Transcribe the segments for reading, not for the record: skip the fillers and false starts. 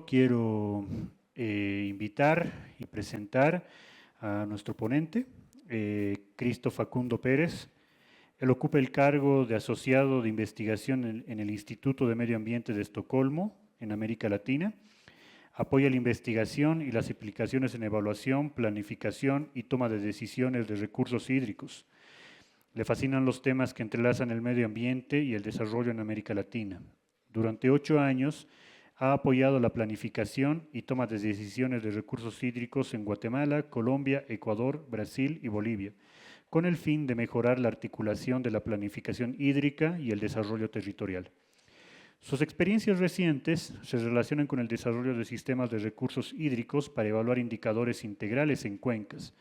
Quiero invitar y presentar a nuestro ponente, Cristo Facundo Pérez. Él ocupa el cargo de asociado de investigación en el Instituto de Medio Ambiente de Estocolmo, en América Latina. Apoya la investigación y las aplicaciones en evaluación, planificación y toma de decisiones de recursos hídricos. Le fascinan los temas que entrelazan el medio ambiente y el desarrollo en América Latina. Durante 8 años, ha apoyado la planificación y toma de decisiones de recursos hídricos en Guatemala, Colombia, Ecuador, Brasil y Bolivia, con el fin de mejorar la articulación de la planificación hídrica y el desarrollo territorial. Sus experiencias recientes se relacionan con el desarrollo de sistemas de recursos hídricos para evaluar indicadores integrales en cuencas,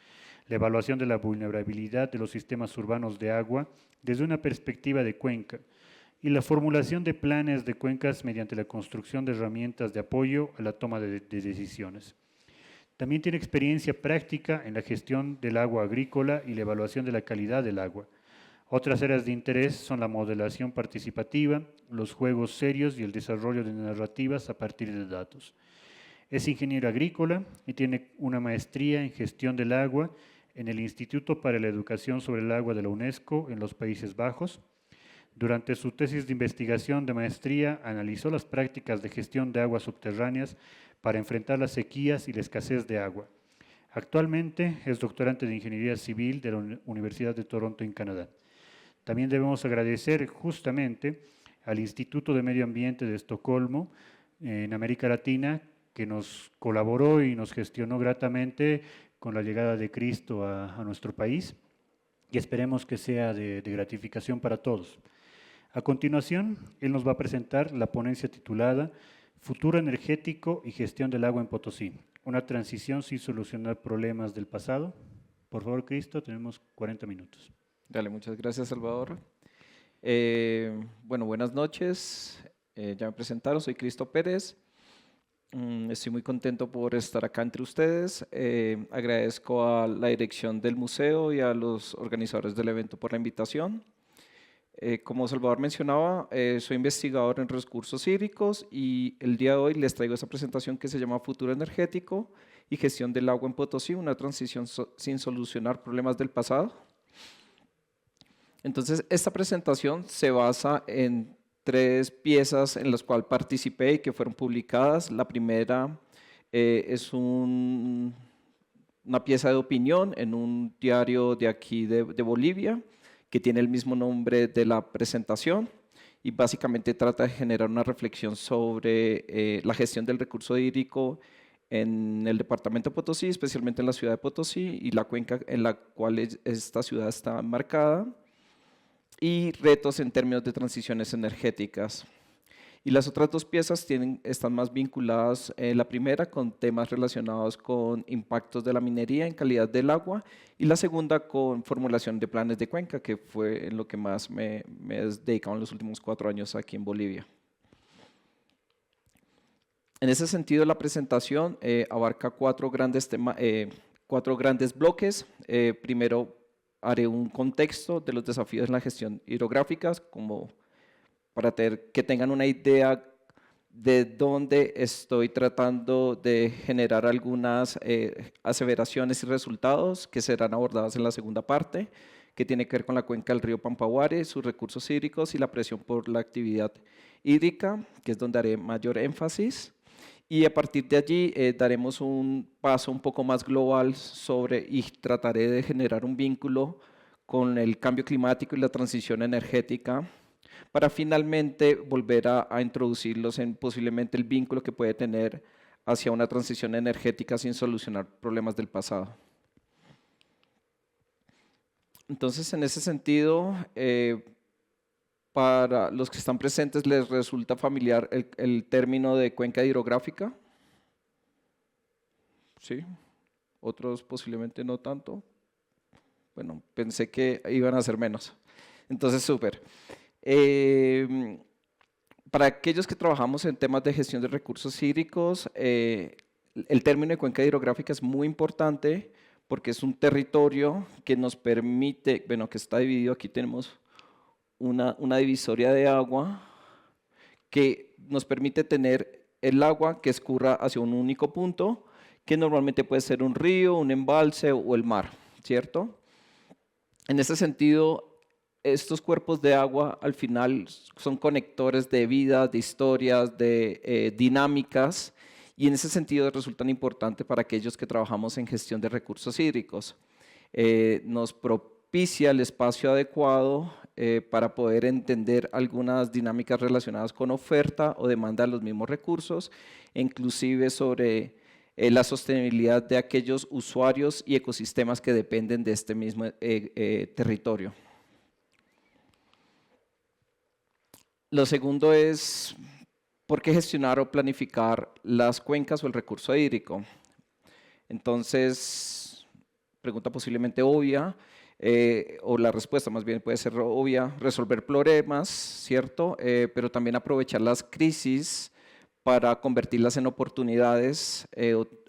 la evaluación de la vulnerabilidad de los sistemas urbanos de agua desde una perspectiva de cuenca, y la formulación de planes de cuencas mediante la construcción de herramientas de apoyo a la toma de decisiones. También tiene experiencia práctica en la gestión del agua agrícola y la evaluación de la calidad del agua. Otras áreas de interés son la modelación participativa, los juegos serios y el desarrollo de narrativas a partir de datos. Es ingeniero agrícola y tiene una maestría en gestión del agua en el Instituto para la Educación sobre el Agua de la UNESCO en los Países Bajos. Durante su tesis de investigación de maestría, analizó las prácticas de gestión de aguas subterráneas para enfrentar las sequías y la escasez de agua. Actualmente es doctorante de Ingeniería Civil de la Universidad de Toronto en Canadá. También debemos agradecer justamente al Instituto de Medio Ambiente de Estocolmo en América Latina, que nos colaboró y nos gestionó gratamente con la llegada de Cristo a nuestro país, y esperemos que sea de gratificación para todos. A continuación, él nos va a presentar la ponencia titulada Futuro energético y gestión del agua en Potosí, una transición sin solucionar problemas del pasado. Por favor, Cristo, tenemos 40 minutos. Dale, muchas gracias, Salvador. Bueno, buenas noches. Ya me presentaron, soy Cristo Pérez. Estoy muy contento por estar acá entre ustedes. Agradezco a la dirección del museo y a los organizadores del evento por la invitación. Como Salvador mencionaba, soy investigador en recursos hídricos y el día de hoy les traigo esta presentación que se llama Futuro energético y gestión del agua en Potosí, una transición sin solucionar problemas del pasado. Entonces, esta presentación se basa en 3 piezas en las cuales participé y que fueron publicadas. La primera es una pieza de opinión en un diario de aquí de Bolivia, que tiene el mismo nombre de la presentación y básicamente trata de generar una reflexión sobre la gestión del recurso hídrico en el departamento de Potosí, especialmente en la ciudad de Potosí y la cuenca en la cual esta ciudad está marcada, y retos en términos de transiciones energéticas. Y las otras 2 piezas están más vinculadas, la primera con temas relacionados con impactos de la minería en calidad del agua y la segunda con formulación de planes de cuenca, que fue en lo que más me he dedicado en los últimos 4 años aquí en Bolivia. En ese sentido, la presentación abarca 4 grandes bloques. Primero, haré un contexto de los desafíos en la gestión hidrográfica, como para que tengan una idea de dónde estoy tratando de generar algunas aseveraciones y resultados que serán abordadas en la segunda parte, que tiene que ver con la cuenca del río Pampaguare, sus recursos hídricos y la presión por la actividad hídrica, que es donde haré mayor énfasis. Y a partir de allí daremos un paso un poco más global y trataré de generar un vínculo con el cambio climático y la transición energética, para finalmente volver a introducirlos en posiblemente el vínculo que puede tener hacia una transición energética sin solucionar problemas del pasado. Entonces, en ese sentido, para los que están presentes, ¿les resulta familiar el término de cuenca hidrográfica? ¿Sí? Otros posiblemente no tanto. Bueno, pensé que iban a ser menos. Entonces, súper. Para aquellos que trabajamos en temas de gestión de recursos hídricos, el término de cuenca hidrográfica es muy importante porque es un territorio que nos permite, bueno, que está dividido, aquí tenemos una divisoria de agua que nos permite tener el agua que escurra hacia un único punto, que normalmente puede ser un río, un embalse o el mar, ¿cierto? En ese sentido, estos cuerpos de agua al final son conectores de vida, de historias, de dinámicas, y en ese sentido resultan importantes para aquellos que trabajamos en gestión de recursos hídricos. Nos propicia el espacio adecuado para poder entender algunas dinámicas relacionadas con oferta o demanda de los mismos recursos, inclusive sobre la sostenibilidad de aquellos usuarios y ecosistemas que dependen de este mismo territorio. Lo segundo es, ¿por qué gestionar o planificar las cuencas o el recurso hídrico? Entonces, pregunta posiblemente obvia, o la respuesta más bien puede ser obvia, resolver problemas, ¿cierto? Pero también aprovechar las crisis para convertirlas en oportunidades,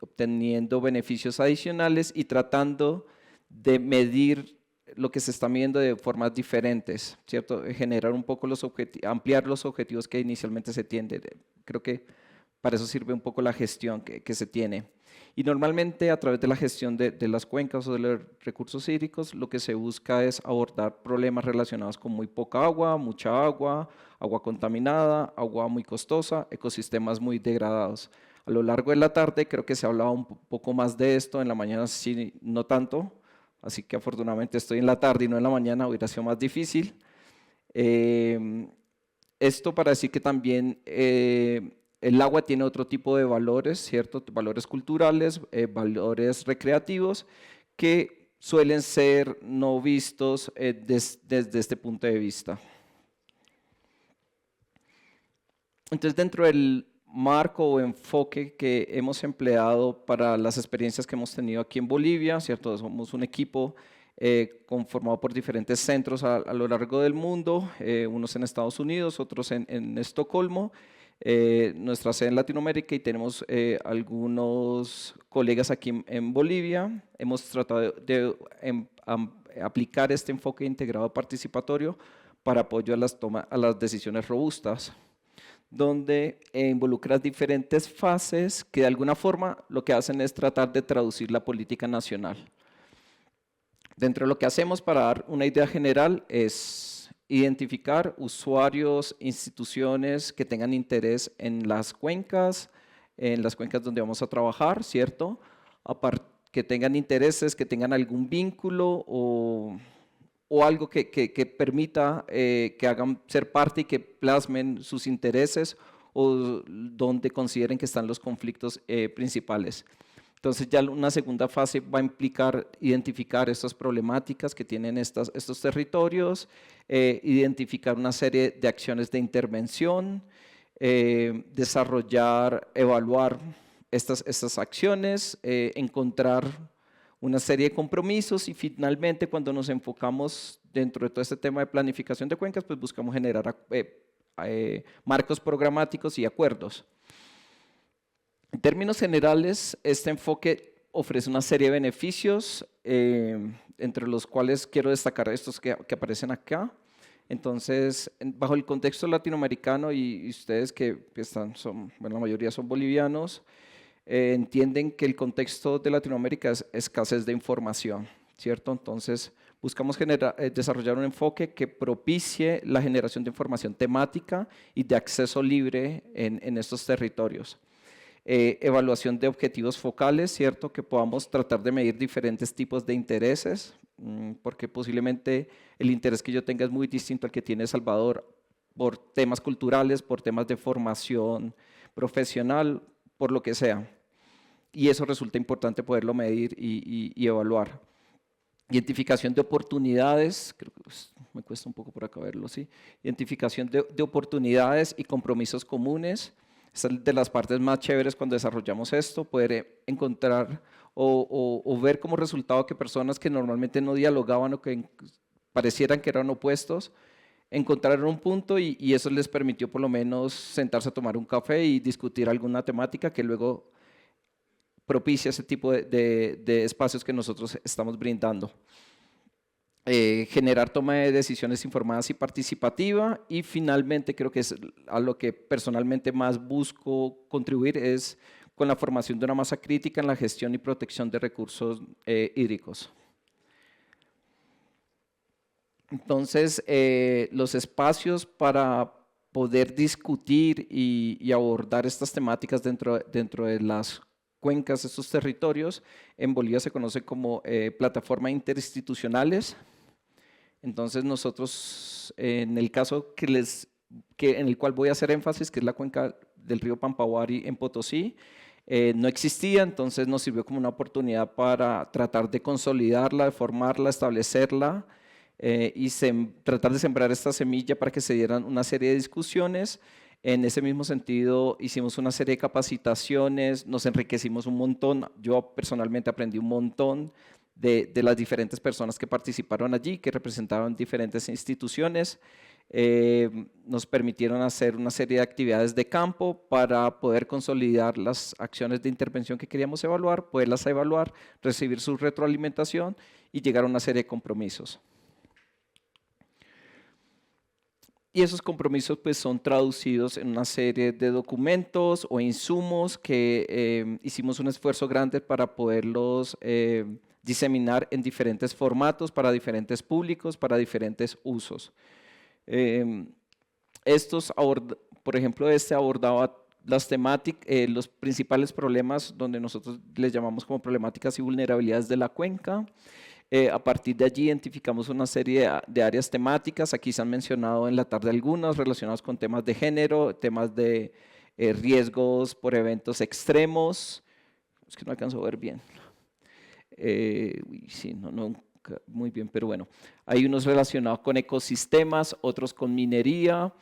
obteniendo beneficios adicionales y tratando de medir lo que se está midiendo de formas diferentes, ¿cierto? Generar un poco ampliar los objetivos que inicialmente se tienden. Creo que para eso sirve un poco la gestión que se tiene. Y normalmente a través de la gestión de las cuencas o de los recursos hídricos, lo que se busca es abordar problemas relacionados con muy poca agua, mucha agua, agua contaminada, agua muy costosa, ecosistemas muy degradados. A lo largo de la tarde creo que se hablaba un poco más de esto, en la mañana sí, no tanto, así que afortunadamente estoy en la tarde y no en la mañana, hubiera sido más difícil. Esto para decir que también el agua tiene otro tipo de valores, ¿cierto? Valores culturales, valores recreativos, que suelen ser no vistos desde este punto de vista. Entonces, dentro del marco o enfoque que hemos empleado para las experiencias que hemos tenido aquí en Bolivia, ¿cierto? Somos un equipo conformado por diferentes centros a lo largo del mundo, unos en Estados Unidos, otros en Estocolmo, nuestra sede en Latinoamérica, y tenemos algunos colegas aquí en Bolivia. Hemos tratado de aplicar este enfoque integrado participatorio para apoyo a las decisiones robustas, donde involucra diferentes fases que de alguna forma lo que hacen es tratar de traducir la política nacional. Dentro de lo que hacemos, para dar una idea general, es identificar usuarios, instituciones que tengan interés en las cuencas donde vamos a trabajar, ¿cierto? Que tengan intereses, que tengan algún vínculo o algo que permita que hagan ser parte y que plasmen sus intereses, o donde consideren que están los conflictos principales. Entonces ya una segunda fase va a implicar identificar estas problemáticas que tienen estos territorios, identificar una serie de acciones de intervención, desarrollar, evaluar estas acciones, encontrar una serie de compromisos, y finalmente cuando nos enfocamos dentro de todo este tema de planificación de cuencas, pues buscamos generar marcos programáticos y acuerdos. En términos generales, este enfoque ofrece una serie de beneficios, entre los cuales quiero destacar estos que aparecen acá. Entonces, bajo el contexto latinoamericano, y ustedes que bueno, la mayoría son bolivianos, entienden que el contexto de Latinoamérica es escasez de información, ¿cierto? Entonces, buscamos desarrollar un enfoque que propicie la generación de información temática y de acceso libre en estos territorios. Evaluación de objetivos focales, ¿cierto? Que podamos tratar de medir diferentes tipos de intereses, porque posiblemente el interés que yo tenga es muy distinto al que tiene Salvador, por temas culturales, por temas de formación profesional, por lo que sea. Y eso resulta importante poderlo medir y evaluar. Identificación de oportunidades, creo que me cuesta un poco por acá verlo, ¿sí? Identificación de oportunidades y compromisos comunes. Esta es de las partes más chéveres cuando desarrollamos esto, poder encontrar o ver como resultado que personas que normalmente no dialogaban o que parecieran que eran opuestos, encontraron un punto y eso les permitió por lo menos sentarse a tomar un café y discutir alguna temática que luego propicia ese tipo de espacios que nosotros estamos brindando. generar toma de decisiones informadas y participativa, y finalmente creo que es a lo que personalmente más busco contribuir es con la formación de una masa crítica en la gestión y protección de recursos hídricos. Entonces, los espacios para poder discutir y abordar estas temáticas dentro de las cuencas, estos territorios, en Bolivia se conoce como plataformas interinstitucionales. Entonces nosotros, en el caso en el cual voy a hacer énfasis, que es la cuenca del río Pampahuari en Potosí, no existía, entonces nos sirvió como una oportunidad para tratar de consolidarla, de formarla, establecerla, y tratar de sembrar esta semilla para que se dieran una serie de discusiones. En ese mismo sentido, hicimos una serie de capacitaciones, nos enriquecimos un montón. Yo personalmente aprendí un montón de las diferentes personas que participaron allí, que representaban diferentes instituciones. Nos permitieron hacer una serie de actividades de campo para poder consolidar las acciones de intervención que queríamos evaluar, poderlas evaluar, recibir su retroalimentación y llegar a una serie de compromisos. Y esos compromisos pues son traducidos en una serie de documentos o insumos que hicimos un esfuerzo grande para poderlos diseminar en diferentes formatos, para diferentes públicos, para diferentes usos. Por ejemplo, abordaba las temáticas, los principales problemas donde nosotros les llamamos como problemáticas y vulnerabilidades de la cuenca. A partir de allí identificamos una serie de áreas temáticas, aquí se han mencionado en la tarde algunas relacionadas con temas de género, temas de riesgos por eventos extremos, es que no alcanzo a ver bien, sí, no, muy bien, pero bueno, hay unos relacionados con ecosistemas, otros con minería,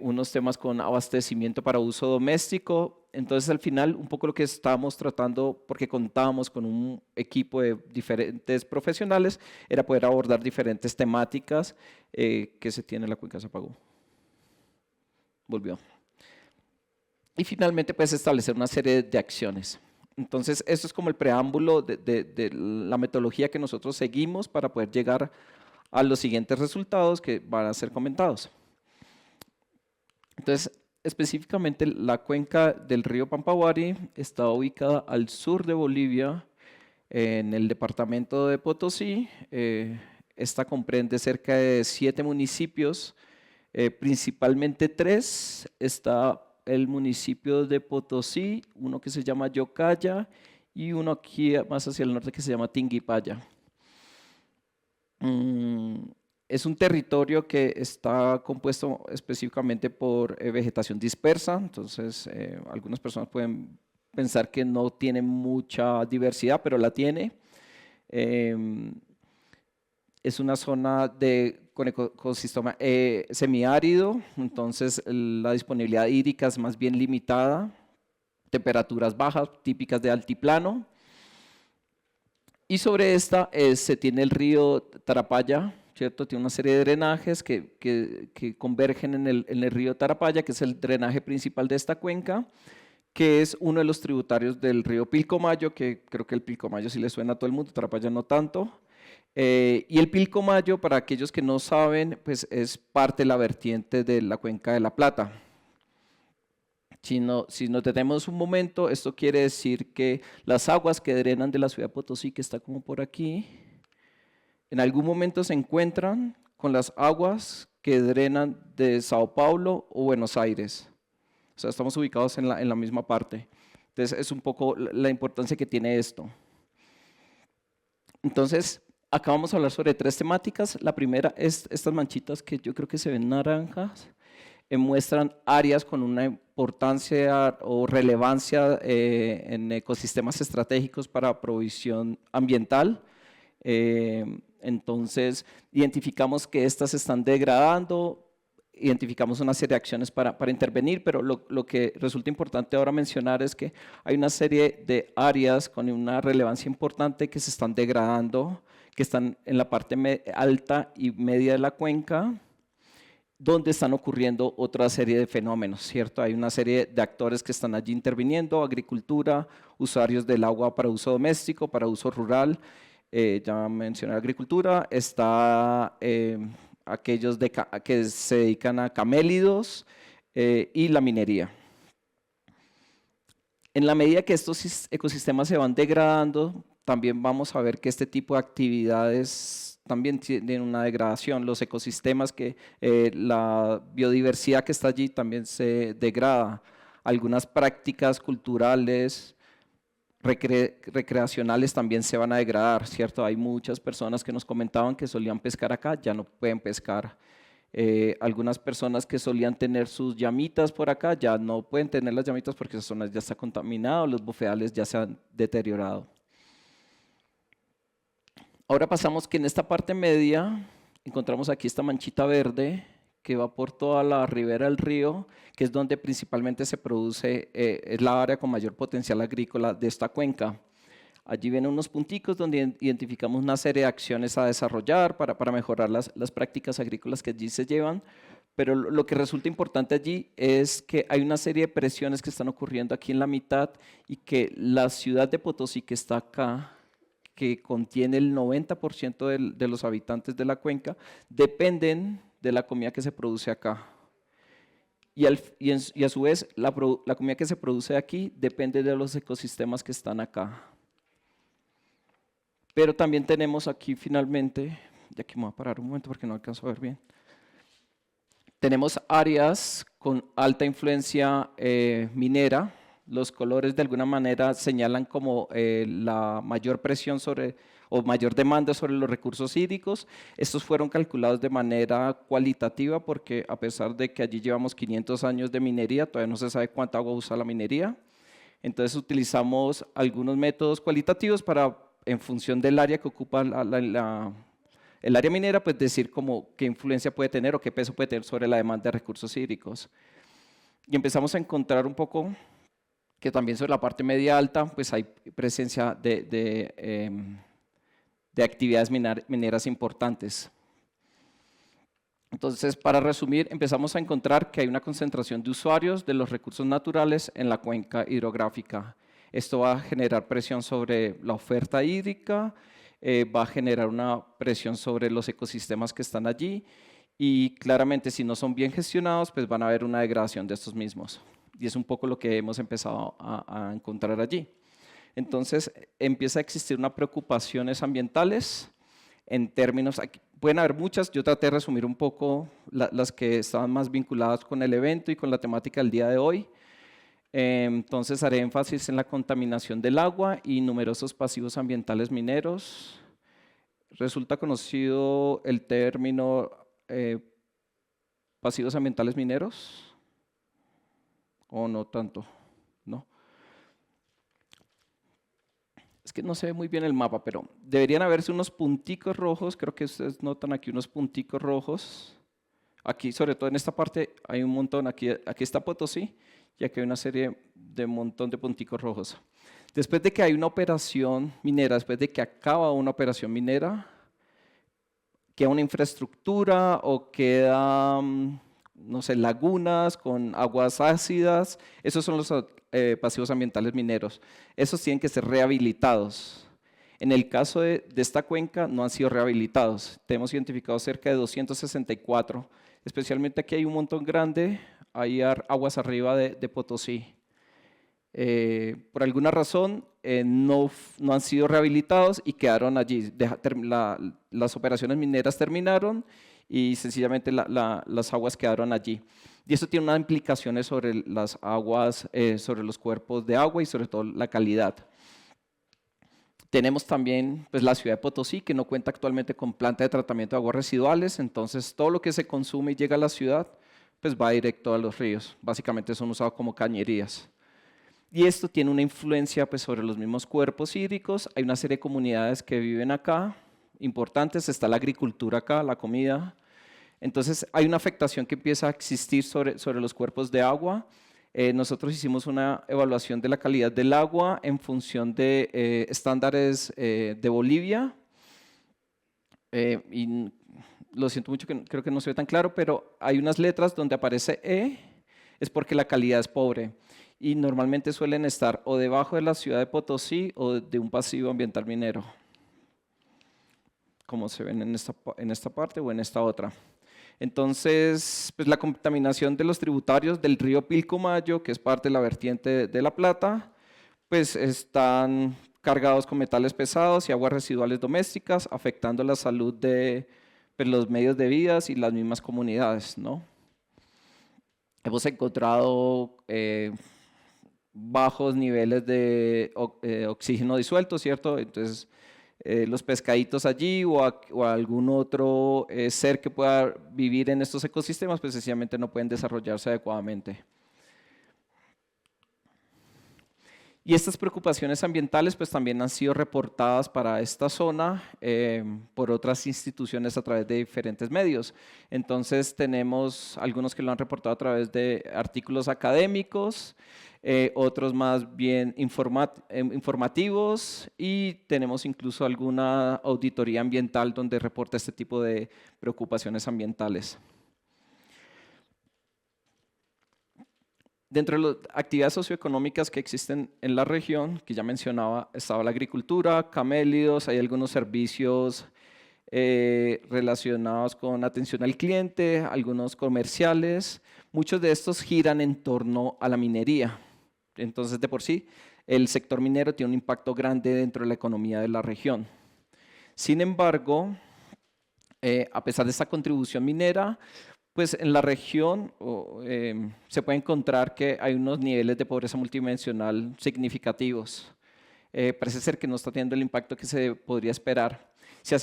unos temas con abastecimiento para uso doméstico. Entonces, al final, un poco lo que estábamos tratando, porque contábamos con un equipo de diferentes profesionales, era poder abordar diferentes temáticas que se tiene en la cuenca. Se apagó. Volvió. Y finalmente, pues, establecer una serie de acciones. Entonces, esto es como el preámbulo de la metodología que nosotros seguimos para poder llegar a los siguientes resultados que van a ser comentados. Entonces, específicamente la cuenca del río Pampahuari está ubicada al sur de Bolivia, en el departamento de Potosí. Esta comprende cerca de 7 municipios, principalmente 3. Está el municipio de Potosí, uno que se llama Yocaya y uno aquí más hacia el norte que se llama Tinguipaya. Es un territorio que está compuesto específicamente por vegetación dispersa, entonces algunas personas pueden pensar que no tiene mucha diversidad, pero la tiene. Es una zona con ecosistema semiárido, entonces la disponibilidad hídrica es más bien limitada, temperaturas bajas típicas de altiplano. Y sobre esta se tiene el río Tarapaya, ¿cierto? Tiene una serie de drenajes que convergen en el río Tarapaya, que es el drenaje principal de esta cuenca, que es uno de los tributarios del río Pilcomayo, que creo que el Pilcomayo sí le suena a todo el mundo, Tarapaya no tanto. Y el Pilcomayo, para aquellos que no saben, pues es parte de la vertiente de la cuenca de La Plata. Si nos detenemos un momento, esto quiere decir que las aguas que drenan de la ciudad de Potosí, que está como por aquí, en algún momento se encuentran con las aguas que drenan de Sao Paulo o Buenos Aires. O sea, estamos ubicados en la misma parte. Entonces, es un poco la importancia que tiene esto. Entonces, acá vamos a hablar sobre 3 temáticas. La primera es estas manchitas que yo creo que se ven naranjas. Muestran áreas con una importancia o relevancia en ecosistemas estratégicos para provisión ambiental. Entonces, identificamos que estas se están degradando, identificamos una serie de acciones para intervenir, pero lo que resulta importante ahora mencionar es que hay una serie de áreas con una relevancia importante que se están degradando, que están en la parte alta y media de la cuenca, donde están ocurriendo otra serie de fenómenos, ¿cierto? Hay una serie de actores que están allí interviniendo, agricultura, usuarios del agua para uso doméstico, para uso rural, ya mencioné la agricultura, está aquellos que se dedican a camélidos y la minería. En la medida que estos ecosistemas se van degradando, también vamos a ver que este tipo de actividades también tienen una degradación. Los ecosistemas, la biodiversidad que está allí también se degrada. Algunas prácticas culturales, recreacionales también se van a degradar, ¿cierto? Hay muchas personas que nos comentaban que solían pescar acá, ya no pueden pescar. Algunas personas que solían tener sus llamitas por acá, ya no pueden tener las llamitas porque esa zona ya está contaminada, los bufeales ya se han deteriorado. Ahora pasamos que en esta parte media encontramos aquí esta manchita verde que va por toda la ribera del río, que es donde principalmente se produce, es la área con mayor potencial agrícola de esta cuenca. Allí vienen unos punticos donde identificamos una serie de acciones a desarrollar para mejorar las prácticas agrícolas que allí se llevan, pero lo que resulta importante allí es que hay una serie de presiones que están ocurriendo aquí en la mitad y que la ciudad de Potosí que está acá, que contiene el 90% de los habitantes de la cuenca, dependen de la comida que se produce acá. Y a su vez, la comida que se produce aquí depende de los ecosistemas que están acá. Pero también tenemos aquí finalmente, y aquí me voy a parar un momento porque no alcanzo a ver bien, tenemos áreas con alta influencia minera. Los colores de alguna manera señalan como la mayor presión o mayor demanda sobre los recursos hídricos. Estos fueron calculados de manera cualitativa porque a pesar de que allí llevamos 500 años de minería, todavía no se sabe cuánta agua usa la minería. Entonces utilizamos algunos métodos cualitativos para, en función del área que ocupa el área minera, pues decir como qué influencia puede tener o qué peso puede tener sobre la demanda de recursos hídricos. Y empezamos a encontrar un poco que también sobre la parte media alta pues hay presencia de actividades mineras importantes. Entonces, para resumir, empezamos a encontrar que hay una concentración de usuarios de los recursos naturales en la cuenca hidrográfica. Esto va a generar presión sobre la oferta hídrica, va a generar una presión sobre los ecosistemas que están allí y claramente si no son bien gestionados, pues van a haber una degradación de estos mismos. Y es un poco lo que hemos empezado a encontrar allí. Entonces, empieza a existir unas preocupaciones ambientales en términos, pueden haber muchas, yo traté de resumir un poco las que estaban más vinculadas con el evento y con la temática del día de hoy. Entonces haré énfasis en la contaminación del agua y numerosos pasivos ambientales mineros. Resulta conocido el término pasivos ambientales mineros, o no tanto, ¿no? Es que no se ve muy bien el mapa, pero deberían haberse unos punticos rojos, creo que ustedes notan aquí unos punticos rojos. Aquí, sobre todo en esta parte, hay un montón, aquí está Potosí, y aquí hay una serie de montón de punticos rojos. Después de que hay una operación minera, después de que acaba una operación minera, queda una infraestructura o quedan, no sé, lagunas con aguas ácidas. Esos son los pasivos ambientales mineros. Esos tienen que ser rehabilitados. En el caso de esta cuenca no han sido rehabilitados. Tenemos identificado cerca de 264. Especialmente aquí hay un montón grande, hay aguas arriba de Potosí. Por alguna razón no han sido rehabilitados y quedaron allí. Las operaciones mineras terminaron y sencillamente las aguas quedaron allí. Y eso tiene unas implicaciones sobre las aguas, sobre los cuerpos de agua y sobre todo la calidad. Tenemos también pues, la ciudad de Potosí, que no cuenta actualmente con planta de tratamiento de aguas residuales, entonces todo lo que se consume y llega a la ciudad pues, va directo a los ríos. Básicamente son usados como cañerías. Y esto tiene una influencia pues, sobre los mismos cuerpos hídricos. Hay una serie de comunidades que viven acá, importantes. Está la agricultura acá, la comida. Entonces hay una afectación que empieza a existir sobre los cuerpos de agua. Nosotros hicimos una evaluación de la calidad del agua en función de estándares de Bolivia. Y lo siento mucho, que creo que no se ve tan claro, pero hay unas letras donde aparece E, es porque la calidad es pobre. Y normalmente suelen estar o debajo de la ciudad de Potosí o de un pasivo ambiental minero. como se ven en esta parte o en esta otra. Entonces, pues la contaminación de los tributarios del río Pilcomayo, que es parte de la vertiente de La Plata, pues están cargados con metales pesados y aguas residuales domésticas, afectando la salud de pues, los medios de vida y las mismas comunidades, ¿no? Hemos encontrado bajos niveles de oxígeno disuelto, ¿cierto? Entonces, los pescaditos allí o algún otro ser que pueda vivir en estos ecosistemas, pues sencillamente no pueden desarrollarse adecuadamente. Y estas preocupaciones ambientales pues también han sido reportadas para esta zona por otras instituciones a través de diferentes medios. Entonces tenemos algunos que lo han reportado a través de artículos académicos, otros más bien informativos y tenemos incluso alguna auditoría ambiental donde reporta este tipo de preocupaciones ambientales. Dentro de las actividades socioeconómicas que existen en la región, que ya mencionaba, estaba la agricultura, camélidos, hay algunos servicios relacionados con atención al cliente, algunos comerciales. Muchos de estos giran en torno a la minería. Entonces, de por sí, el sector minero tiene un impacto grande dentro de la economía de la región. Sin embargo, a pesar de esta contribución minera, pues en la región se puede encontrar que hay unos niveles de pobreza multidimensional significativos. Parece ser que no está teniendo el impacto que se podría esperar. Si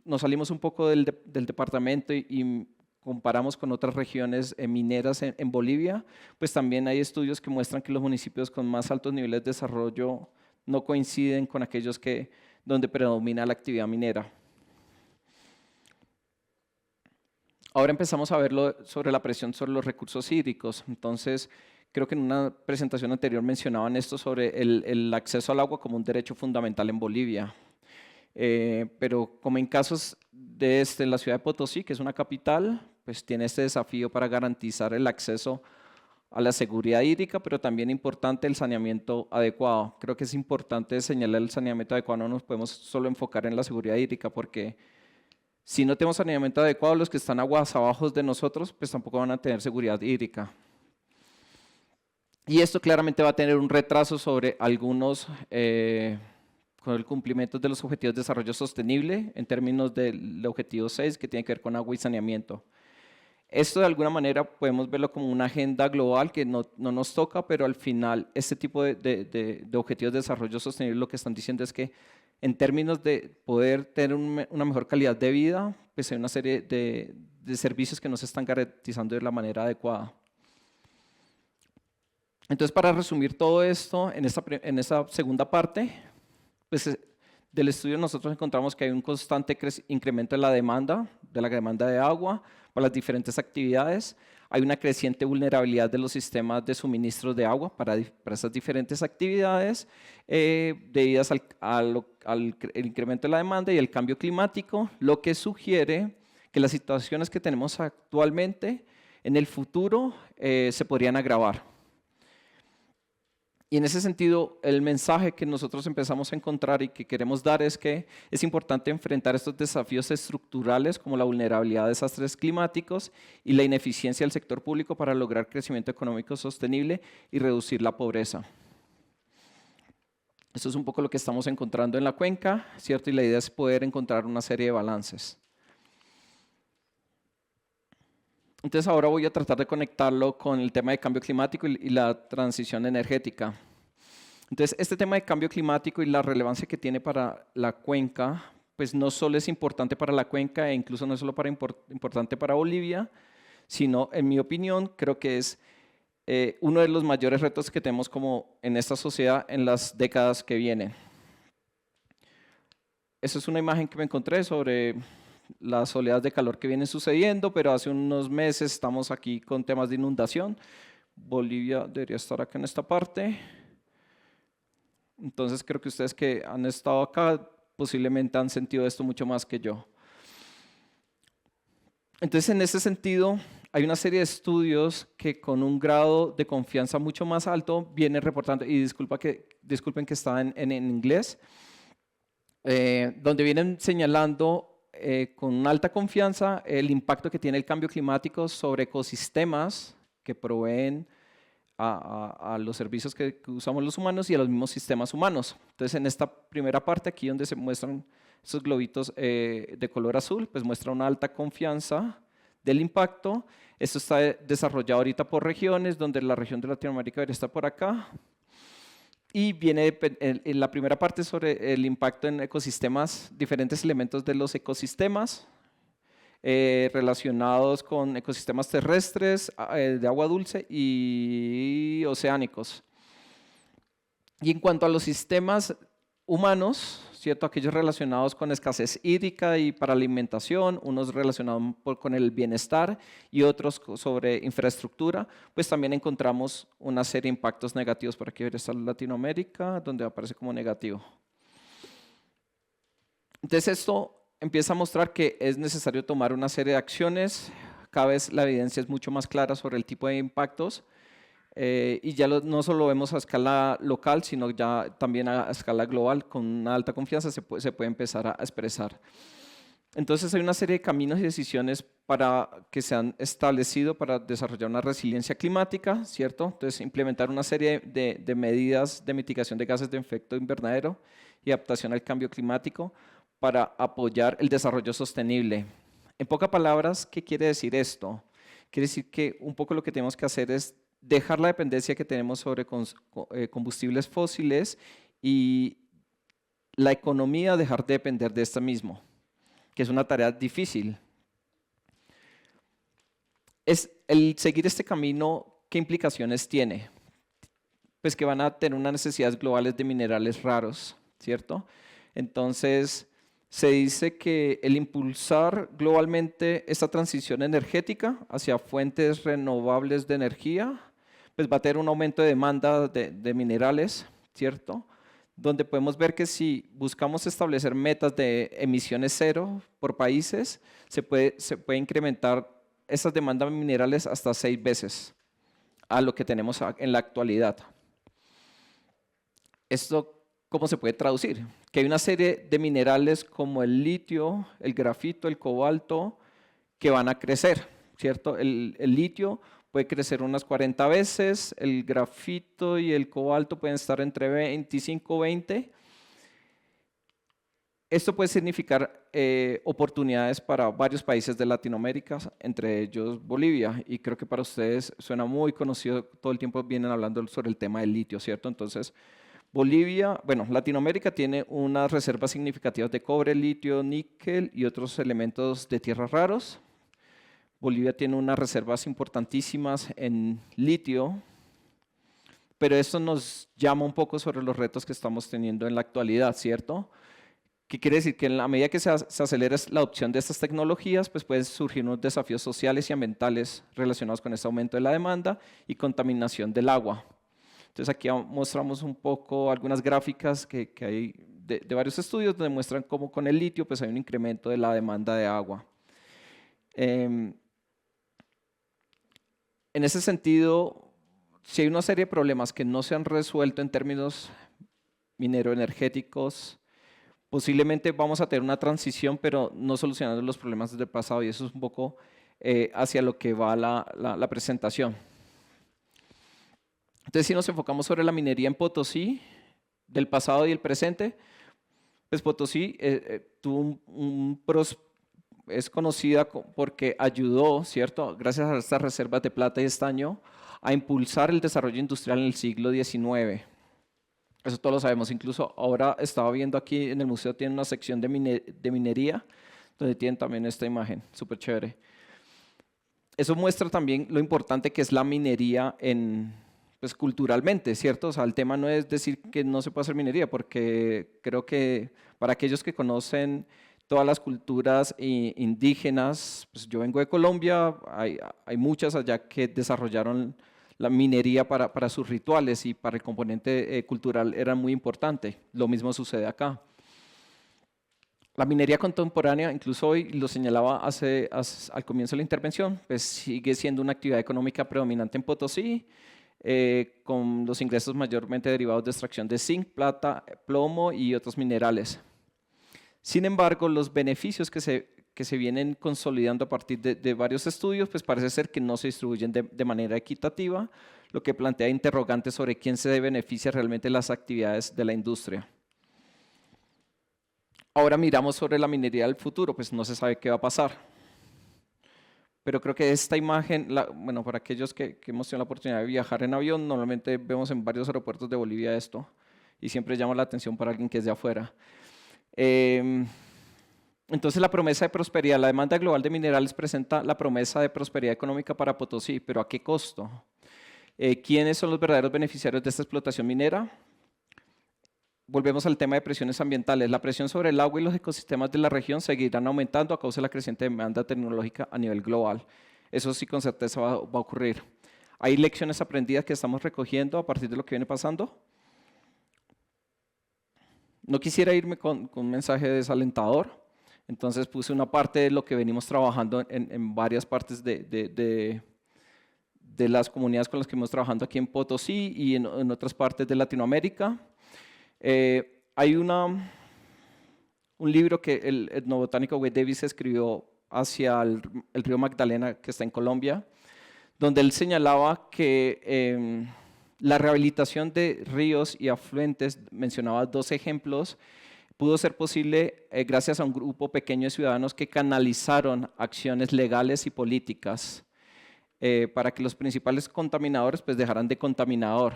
nos salimos un poco del departamento y comparamos con otras regiones mineras en Bolivia, pues también hay estudios que muestran que los municipios con más altos niveles de desarrollo no coinciden con aquellos donde predomina la actividad minera. Ahora empezamos a verlo sobre la presión sobre los recursos hídricos. Entonces, creo que en una presentación anterior mencionaban esto sobre el acceso al agua como un derecho fundamental en Bolivia. Pero como en casos de la ciudad de Potosí, que es una capital, pues tiene este desafío para garantizar el acceso a la seguridad hídrica, pero también importante el saneamiento adecuado. Creo que es importante señalar el saneamiento adecuado, no nos podemos solo enfocar en la seguridad hídrica porque si no tenemos saneamiento adecuado, los que están aguas abajo de nosotros, pues tampoco van a tener seguridad hídrica. Y esto claramente va a tener un retraso sobre algunos con el cumplimiento de los objetivos de desarrollo sostenible en términos del objetivo 6 que tiene que ver con agua y saneamiento. Esto de alguna manera podemos verlo como una agenda global que no nos toca, pero al final este tipo de objetivos de desarrollo sostenible lo que están diciendo es que en términos de poder tener una mejor calidad de vida, pues hay una serie de servicios que no se están garantizando de la manera adecuada. Entonces, para resumir todo esto, en esta segunda parte, pues del estudio nosotros encontramos que hay un constante incremento de la demanda de agua para las diferentes actividades. Hay una creciente vulnerabilidad de los sistemas de suministro de agua para esas diferentes actividades debidas al incremento de la demanda y el cambio climático, lo que sugiere que las situaciones que tenemos actualmente en el futuro se podrían agravar. Y en ese sentido, el mensaje que nosotros empezamos a encontrar y que queremos dar es que es importante enfrentar estos desafíos estructurales como la vulnerabilidad a desastres climáticos y la ineficiencia del sector público para lograr crecimiento económico sostenible y reducir la pobreza. Esto es un poco lo que estamos encontrando en la cuenca, ¿cierto? Y la idea es poder encontrar una serie de balances. Entonces ahora voy a tratar de conectarlo con el tema de cambio climático y la transición energética. Entonces este tema de cambio climático y la relevancia que tiene para la cuenca, pues no solo es importante para la cuenca e incluso no es solo importante para Bolivia, sino en mi opinión creo que es uno de los mayores retos que tenemos como en esta sociedad en las décadas que vienen. Esa es una imagen que me encontré sobre las oleadas de calor que vienen sucediendo, pero hace unos meses estamos aquí con temas de inundación. Bolivia debería estar acá en esta parte. Entonces creo que ustedes que han estado acá posiblemente han sentido esto mucho más que yo. Entonces en ese sentido hay una serie de estudios que con un grado de confianza mucho más alto vienen reportando, y disculpen que está en inglés, donde vienen señalando con alta confianza el impacto que tiene el cambio climático sobre ecosistemas que proveen a los servicios que usamos los humanos y a los mismos sistemas humanos. Entonces, en esta primera parte, aquí donde se muestran esos globitos de color azul, pues muestra una alta confianza del impacto. Esto está desarrollado ahorita por regiones, donde la región de Latinoamérica debería estar por acá. Y viene en la primera parte sobre el impacto en ecosistemas, diferentes elementos de los ecosistemas relacionados con ecosistemas terrestres, de agua dulce y oceánicos. Y en cuanto a los sistemas humanos, ¿cierto? Aquellos relacionados con escasez hídrica y para alimentación, unos relacionados con el bienestar y otros sobre infraestructura, pues también encontramos una serie de impactos negativos. Por aquí está Latinoamérica, donde aparece como negativo. Entonces esto empieza a mostrar que es necesario tomar una serie de acciones. Cada vez la evidencia es mucho más clara sobre el tipo de impactos. Y ya no solo vemos a escala local, sino ya también a escala global, con una alta confianza se puede empezar a expresar. Entonces hay una serie de caminos y decisiones que se han establecido para desarrollar una resiliencia climática, ¿cierto? Entonces implementar una serie de medidas de mitigación de gases de efecto invernadero y adaptación al cambio climático para apoyar el desarrollo sostenible. En pocas palabras, ¿qué quiere decir esto? Quiere decir que un poco lo que tenemos que hacer es dejar la dependencia que tenemos sobre combustibles fósiles y la economía dejar de depender de esta mismo, que es una tarea difícil. El seguir este camino, ¿qué implicaciones tiene? Pues que van a tener unas necesidades globales de minerales raros, ¿cierto? Entonces, se dice que el impulsar globalmente esta transición energética hacia fuentes renovables de energía, pues va a tener un aumento de demanda de minerales, ¿cierto? Donde podemos ver que si buscamos establecer metas de emisiones cero por países, se puede incrementar esas demandas de minerales hasta 6 veces a lo que tenemos en la actualidad. Esto, ¿cómo se puede traducir? Que hay una serie de minerales como el litio, el grafito, el cobalto, que van a crecer, ¿cierto? El litio puede crecer unas 40 veces, el grafito y el cobalto pueden estar entre 25 y 20. Esto puede significar oportunidades para varios países de Latinoamérica, entre ellos Bolivia, y creo que para ustedes suena muy conocido, todo el tiempo vienen hablando sobre el tema del litio, ¿cierto? Entonces, Bolivia, bueno, Latinoamérica tiene unas reservas significativas de cobre, litio, níquel y otros elementos de tierras raros. Bolivia tiene unas reservas importantísimas en litio, pero esto nos llama un poco sobre los retos que estamos teniendo en la actualidad, ¿cierto? ¿Qué quiere decir? Que en la medida que se acelera la adopción de estas tecnologías, pues pueden surgir unos desafíos sociales y ambientales relacionados con este aumento de la demanda y contaminación del agua. Entonces aquí mostramos un poco algunas gráficas que hay de varios estudios donde muestran cómo con el litio pues hay un incremento de la demanda de agua. En ese sentido, si hay una serie de problemas que no se han resuelto en términos mineroenergéticos, posiblemente vamos a tener una transición, pero no solucionando los problemas del pasado, y eso es un poco hacia lo que va la presentación. Entonces, si nos enfocamos sobre la minería en Potosí, del pasado y el presente, pues Potosí tuvo es conocida porque ayudó, ¿cierto?, gracias a estas reservas de plata y estaño, a impulsar el desarrollo industrial en el siglo XIX. Eso todos lo sabemos. Incluso ahora estaba viendo aquí en el museo, tiene una sección de minería, donde tienen también esta imagen, súper chévere. Eso muestra también lo importante que es la minería pues, culturalmente, ¿cierto? O sea, el tema no es decir que no se puede hacer minería, porque creo que para aquellos que conocen todas las culturas indígenas, pues yo vengo de Colombia, hay muchas allá que desarrollaron la minería para sus rituales y para el componente cultural era muy importante. Lo mismo sucede acá. La minería contemporánea, incluso hoy lo señalaba al comienzo de la intervención, pues sigue siendo una actividad económica predominante en Potosí, con los ingresos mayormente derivados de extracción de zinc, plata, plomo y otros minerales. Sin embargo, los beneficios que se vienen consolidando a partir de varios estudios, pues parece ser que no se distribuyen de manera equitativa, lo que plantea interrogantes sobre quién se beneficia realmente de las actividades de la industria. Ahora miramos sobre la minería del futuro, pues no se sabe qué va a pasar. Pero creo que esta imagen, bueno, para aquellos que hemos tenido la oportunidad de viajar en avión, normalmente vemos en varios aeropuertos de Bolivia esto, y siempre llama la atención para alguien que es de afuera. Entonces la promesa de prosperidad, la demanda global de minerales presenta la promesa de prosperidad económica para Potosí, pero ¿a qué costo? ¿Quiénes son los verdaderos beneficiarios de esta explotación minera? Volvemos al tema de presiones ambientales. La presión sobre el agua y los ecosistemas de la región seguirán aumentando a causa de la creciente demanda tecnológica a nivel global. Eso sí con certeza va a ocurrir. ¿Hay lecciones aprendidas que estamos recogiendo a partir de lo que viene pasando? No quisiera irme con un mensaje desalentador, entonces puse una parte de lo que venimos trabajando en varias partes de las comunidades con las que hemos trabajado aquí en Potosí y en otras partes de Latinoamérica. Hay un libro que el etnobotánico Wade Davis escribió hacia el río Magdalena, que está en Colombia, donde él señalaba que la rehabilitación de ríos y afluentes, mencionaba 2 ejemplos, pudo ser posible gracias a un grupo pequeño de ciudadanos que canalizaron acciones legales y políticas para que los principales contaminadores pues dejaran de contaminar.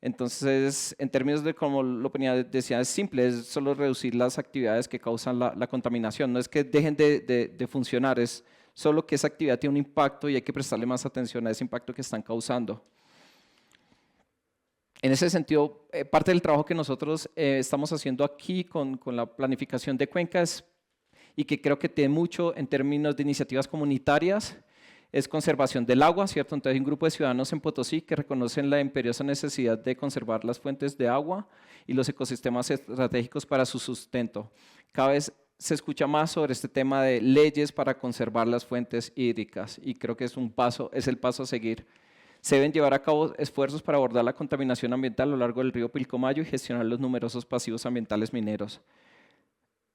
Entonces, en términos de como lo decía, es simple, es solo reducir las actividades que causan la contaminación. No es que dejen de funcionar, es solo que esa actividad tiene un impacto y hay que prestarle más atención a ese impacto que están causando. En ese sentido, parte del trabajo que nosotros estamos haciendo aquí con la planificación de cuencas y que creo que tiene mucho en términos de iniciativas comunitarias, es conservación del agua, ¿cierto? Entonces hay un grupo de ciudadanos en Potosí que reconocen la imperiosa necesidad de conservar las fuentes de agua y los ecosistemas estratégicos para su sustento. Cada vez se escucha más sobre este tema de leyes para conservar las fuentes hídricas y creo que es el paso a seguir. Se deben llevar a cabo esfuerzos para abordar la contaminación ambiental a lo largo del río Pilcomayo y gestionar los numerosos pasivos ambientales mineros.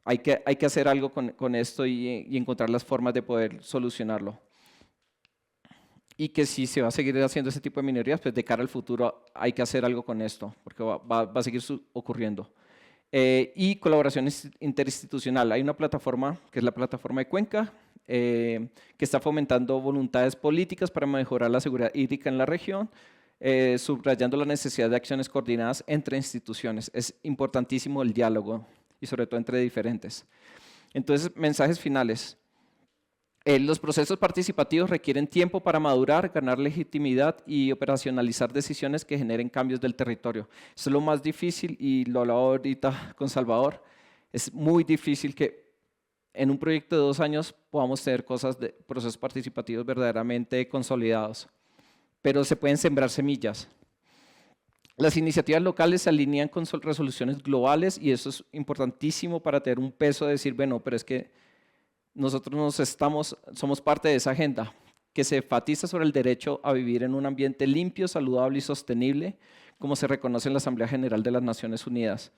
Hay que hacer algo con esto y encontrar las formas de poder solucionarlo. Y que si se va a seguir haciendo ese tipo de minerías, pues de cara al futuro hay que hacer algo con esto, porque va a seguir ocurriendo. Y colaboración interinstitucional. Hay una plataforma, que es la plataforma de Cuenca, que está fomentando voluntades políticas para mejorar la seguridad hídrica en la región, subrayando la necesidad de acciones coordinadas entre instituciones. Es importantísimo el diálogo y sobre todo entre diferentes. Entonces, mensajes finales. Los procesos participativos requieren tiempo para madurar, ganar legitimidad y operacionalizar decisiones que generen cambios del territorio. Eso es lo más difícil y lo hablaba ahorita con Salvador. Es muy difícil que en un proyecto de 2 años podamos tener procesos participativos verdaderamente consolidados, pero se pueden sembrar semillas. Las iniciativas locales se alinean con resoluciones globales y eso es importantísimo para tener un peso de decir, bueno, pero es que nosotros somos parte de esa agenda que se enfatiza sobre el derecho a vivir en un ambiente limpio, saludable y sostenible, como se reconoce en la Asamblea General de las Naciones Unidas.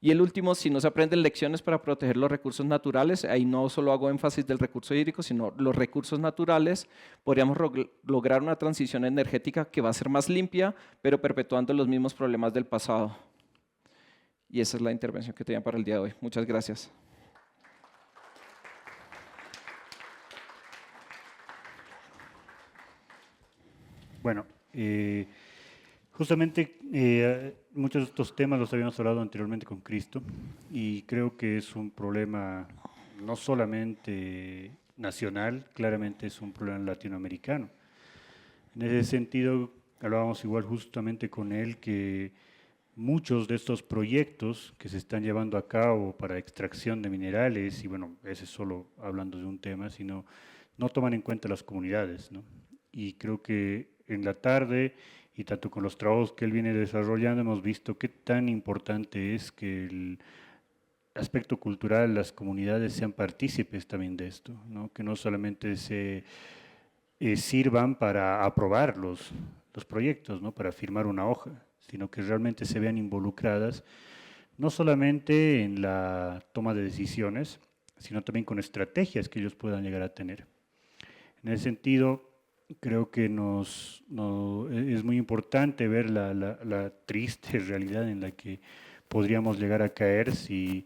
Y el último, si no se aprenden lecciones para proteger los recursos naturales, ahí no solo hago énfasis del recurso hídrico, sino los recursos naturales, podríamos lograr una transición energética que va a ser más limpia, pero perpetuando los mismos problemas del pasado. Y esa es la intervención que tenía para el día de hoy. Muchas gracias. Bueno, justamente muchos de estos temas los habíamos hablado anteriormente con Cristo y creo que es un problema no solamente nacional, claramente es un problema latinoamericano. En ese sentido, hablábamos igual justamente con él que muchos de estos proyectos que se están llevando a cabo para extracción de minerales, y bueno, ese es solo hablando de un tema, sino no toman en cuenta las comunidades, ¿no? Y creo que en la tarde, y tanto con los trabajos que él viene desarrollando, hemos visto qué tan importante es que el aspecto cultural, las comunidades sean partícipes también de esto, ¿no? Que no solamente se sirvan para aprobar los proyectos, ¿no? Para firmar una hoja, sino que realmente se vean involucradas, no solamente en la toma de decisiones, sino también con estrategias que ellos puedan llegar a tener. En ese sentido, creo que es muy importante ver la triste realidad en la que podríamos llegar a caer si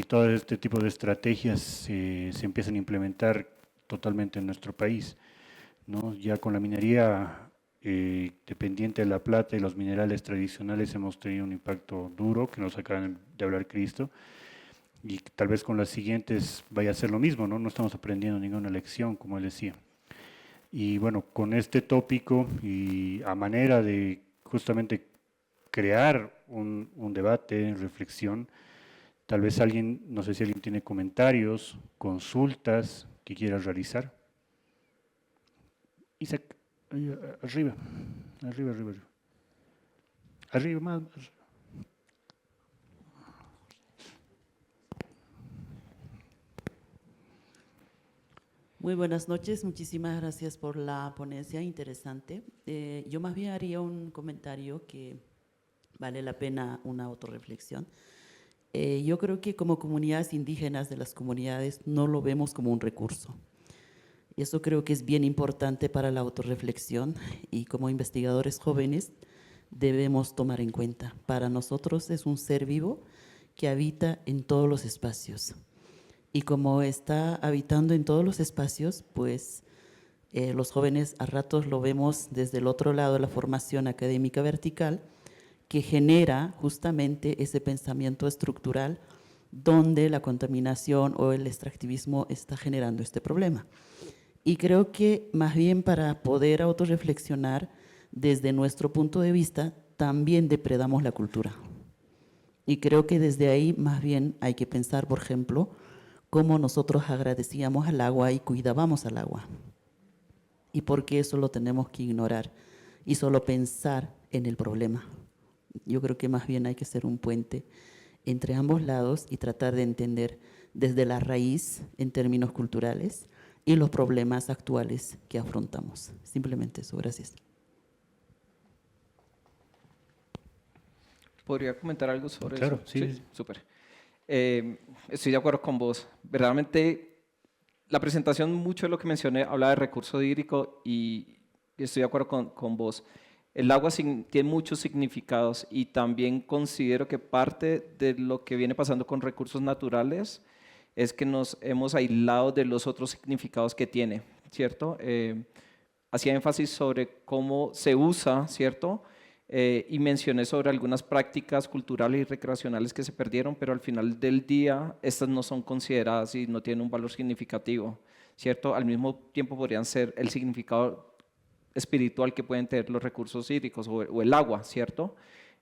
todo este tipo de estrategias se empiezan a implementar totalmente en nuestro país, ¿no? Ya con la minería dependiente de la plata y los minerales tradicionales hemos tenido un impacto duro, que nos acaban de hablar Cristo, y tal vez con las siguientes vaya a ser lo mismo, ¿no? No estamos aprendiendo ninguna lección, como él decía. Y bueno, con este tópico y a manera de justamente crear un debate, reflexión, tal vez alguien, no sé si alguien tiene comentarios, consultas que quiera realizar. Isaac, arriba, arriba, arriba, arriba. Arriba, más. Muy buenas noches, muchísimas gracias por la ponencia interesante. Yo más bien haría un comentario que vale la pena una autorreflexión. Yo creo que como comunidades indígenas de las comunidades no lo vemos como un recurso. Y eso creo que es bien importante para la autorreflexión y como investigadores jóvenes debemos tomar en cuenta. Para nosotros es un ser vivo que habita en todos los espacios. Y como está habitando en todos los espacios, pues los jóvenes a ratos lo vemos desde el otro lado de la formación académica vertical, que genera justamente ese pensamiento estructural donde la contaminación o el extractivismo está generando este problema. Y creo que más bien para poder autorreflexionar desde nuestro punto de vista, también depredamos la cultura. Y creo que desde ahí más bien hay que pensar, por ejemplo, cómo nosotros agradecíamos al agua y cuidábamos al agua. Y por qué eso lo tenemos que ignorar y solo pensar en el problema. Yo creo que más bien hay que ser un puente entre ambos lados y tratar de entender desde la raíz en términos culturales y los problemas actuales que afrontamos. Simplemente eso, gracias. ¿Podría comentar algo sobre Claro, eso? sí. Súper. Estoy de acuerdo con vos. Verdaderamente, la presentación, mucho de lo que mencioné, hablaba de recurso hídrico y estoy de acuerdo con vos. El agua tiene muchos significados y también considero que parte de lo que viene pasando con recursos naturales es que nos hemos aislado de los otros significados que tiene, ¿cierto? Hacía énfasis sobre cómo se usa, ¿cierto? Y mencioné sobre algunas prácticas culturales y recreacionales que se perdieron, pero al final del día estas no son consideradas y no tienen un valor significativo, ¿cierto? Al mismo tiempo podrían ser el significado espiritual que pueden tener los recursos hídricos o el agua, ¿cierto?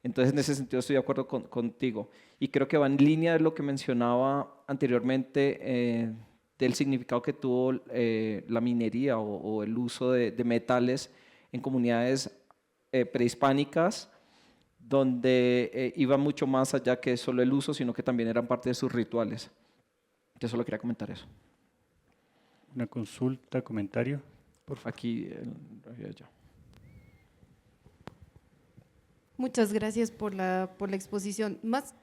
Entonces, en ese sentido estoy de acuerdo contigo. Y creo que va en línea de lo que mencionaba anteriormente del significado que tuvo la minería o el uso de metales en comunidades prehispánicas, donde iba mucho más allá que solo el uso, sino que también eran parte de sus rituales. Yo solo quería comentar eso. Una consulta, comentario. Por favor. Aquí, allá. Muchas gracias por la exposición. Más,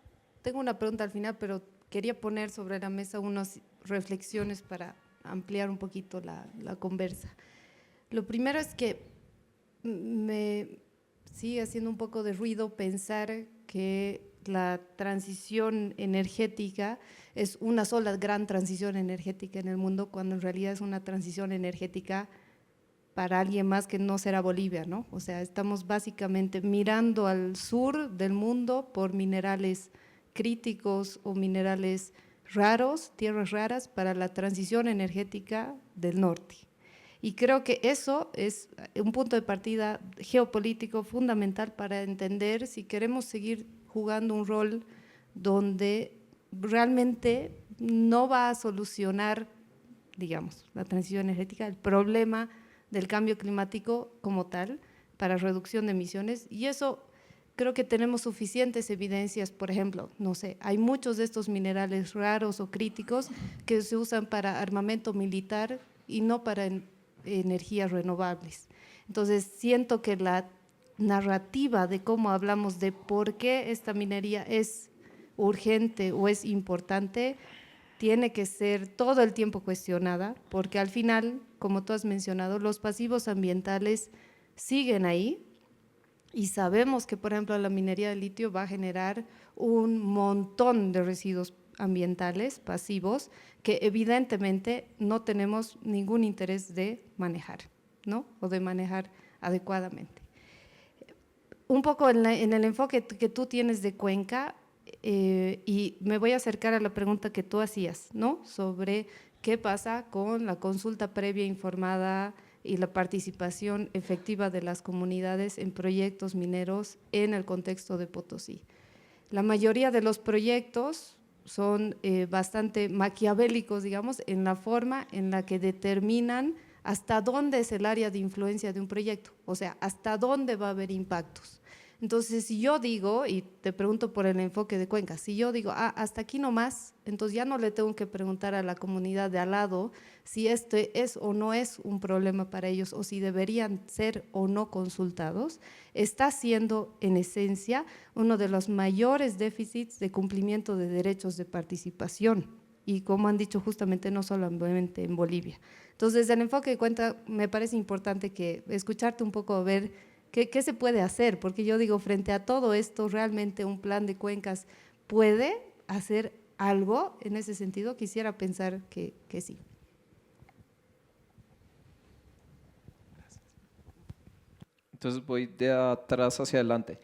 tengo una pregunta al final, pero quería poner sobre la mesa unas reflexiones para ampliar un poquito la conversa. Lo primero es que me sigue haciendo un poco de ruido pensar que la transición energética es una sola gran transición energética en el mundo, cuando en realidad es una transición energética para alguien más que no será Bolivia, ¿no? O sea, estamos básicamente mirando al sur del mundo por minerales críticos o minerales raros, tierras raras, para la transición energética del norte. Y creo que eso es un punto de partida geopolítico fundamental para entender si queremos seguir jugando un rol donde realmente no va a solucionar, digamos, la transición energética, el problema del cambio climático como tal, para reducción de emisiones, y eso creo que tenemos suficientes evidencias. Por ejemplo, no sé, hay muchos de estos minerales raros o críticos que se usan para armamento militar y no para energías renovables. Entonces, siento que la narrativa de cómo hablamos de por qué esta minería es urgente o es importante, tiene que ser todo el tiempo cuestionada, porque al final, como tú has mencionado, los pasivos ambientales siguen ahí y sabemos que, por ejemplo, la minería de litio va a generar un montón de residuos ambientales pasivos que evidentemente no tenemos ningún interés de manejar, ¿no? O de manejar adecuadamente. Un poco en el enfoque que tú tienes de Cuenca, y me voy a acercar a la pregunta que tú hacías, ¿no? Sobre qué pasa con la consulta previa informada y la participación efectiva de las comunidades en proyectos mineros en el contexto de Potosí. La mayoría de los proyectos son bastante maquiavélicos, digamos, en la forma en la que determinan hasta dónde es el área de influencia de un proyecto, o sea, hasta dónde va a haber impactos. Entonces, si yo digo, y te pregunto por el enfoque de Cuenca, si yo digo, hasta aquí nomás, entonces ya no le tengo que preguntar a la comunidad de al lado si este es o no es un problema para ellos o si deberían ser o no consultados, está siendo en esencia uno de los mayores déficits de cumplimiento de derechos de participación y como han dicho justamente no solamente en Bolivia. Entonces, desde el enfoque de Cuenca me parece importante que escucharte un poco, ver ¿qué se puede hacer? Porque yo digo, frente a todo esto, ¿realmente un plan de cuencas puede hacer algo en ese sentido? Quisiera pensar que sí. Entonces voy de atrás hacia adelante.